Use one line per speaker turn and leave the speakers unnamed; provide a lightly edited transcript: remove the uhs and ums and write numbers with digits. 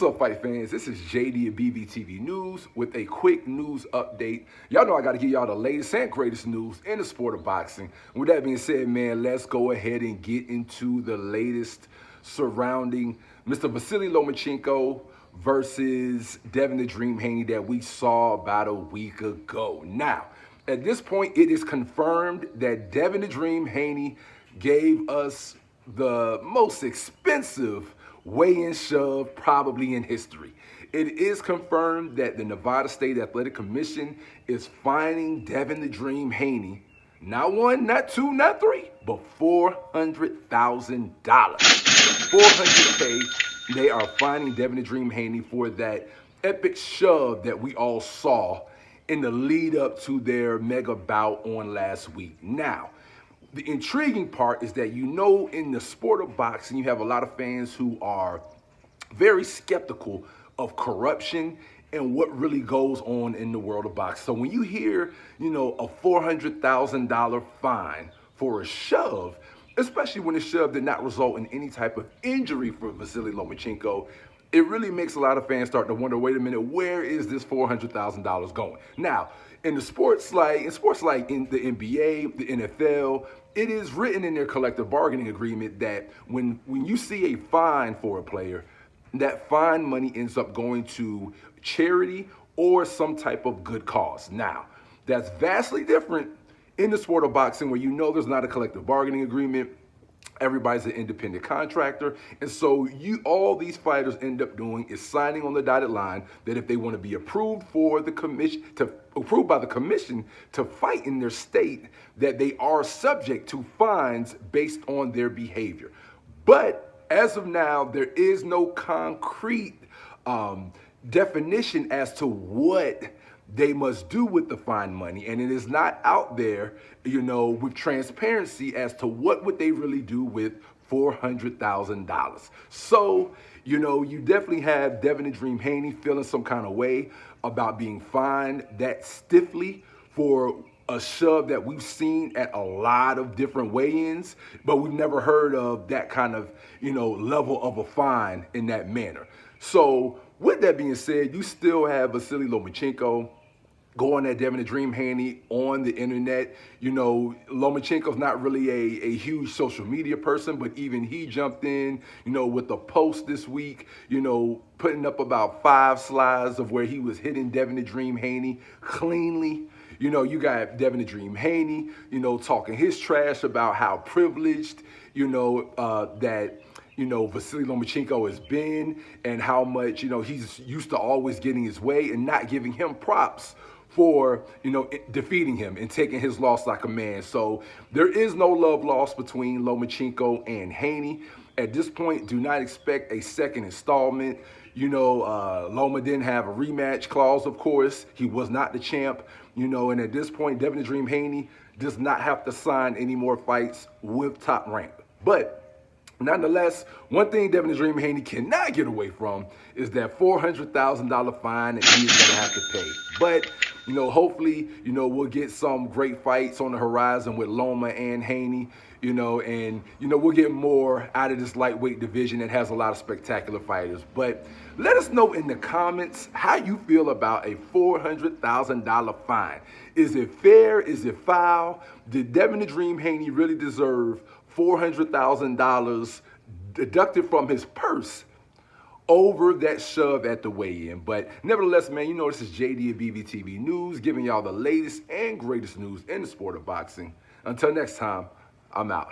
What's up, fight fans? This is JD at BBTV News with a quick news update. Y'all know I got to give y'all the latest and greatest news in the sport of boxing. With that being said, man, let's go ahead and get into the latest surrounding Mr. Vasiliy Lomachenko versus Devin the Dream Haney that we saw about a week ago. Now, at this point, it is confirmed that Devin the Dream Haney gave us the most expensive weigh-in shove probably in history. It is confirmed that the Nevada State Athletic Commission is fining Devin the Dream Haney, not one, not two, not three, but $400,000. $400K. They are fining Devin the Dream Haney for that epic shove that we all saw in the lead up to their mega bout on last week. Now, the intriguing part is that, you know, in the sport of boxing, you have a lot of fans who are very skeptical of corruption and what really goes on in the world of boxing. So when you hear, you know, a $400,000 fine for a shove, especially when the shove did not result in any type of injury for Vasiliy Lomachenko, it really makes a lot of fans start to wonder, wait a minute, where is this $400,000 going? Now, in sports like in the NBA, the NFL, it is written in their collective bargaining agreement that when you see a fine for a player, that fine money ends up going to charity or some type of good cause. Now, that's vastly different in the sport of boxing, where you know there's not a collective bargaining agreement. Everybody's an independent contractor. And so all these fighters end up doing is signing on the dotted line that if they want to be approved by the commission to fight in their state, that they are subject to fines based on their behavior. But as of now, there is no concrete definition as to what they must do with the fine money, and it is not out there, you know, with transparency as to what would they really do with $400,000. So, you know, you definitely have Devin the Dream Haney feeling some kind of way about being fined that stiffly for a shove that we've seen at a lot of different weigh-ins, but we've never heard of that kind of, you know, level of a fine in that manner. So with that being said, you still have Vasiliy Lomachenko going at Devin the Dream Haney on the internet. You know, Lomachenko's not really a huge social media person, but even he jumped in, you know, with a post this week, you know, putting up about 5 slides of where he was hitting Devin the Dream Haney cleanly. You know, you got Devin the Dream Haney, you know, talking his trash about how privileged, you know, Vasiliy Lomachenko has been, and how much, you know, he's used to always getting his way and not giving him props for, you know, defeating him and taking his loss like a man. So there is no love lost between Lomachenko and Haney. At this point, do not expect a second installment. You know, Loma didn't have a rematch clause, of course. He was not the champ, you know, and at this point, Devin the Dream Haney does not have to sign any more fights with Top Rank. But nonetheless, one thing Devin the Dream Haney cannot get away from is that $400,000 fine that he is going to have to pay. But, you know, hopefully, you know, we'll get some great fights on the horizon with Loma and Haney, you know, and, you know, we'll get more out of this lightweight division that has a lot of spectacular fighters. But let us know in the comments how you feel about a $400,000 fine. Is it fair? Is it foul? Did Devin the Dream Haney really deserve $400,000 deducted from his purse over that shove at the weigh-in? But nevertheless, man, you know, this is JD at BBTV News, giving y'all the latest and greatest news in the sport of boxing. Until next time, I'm out.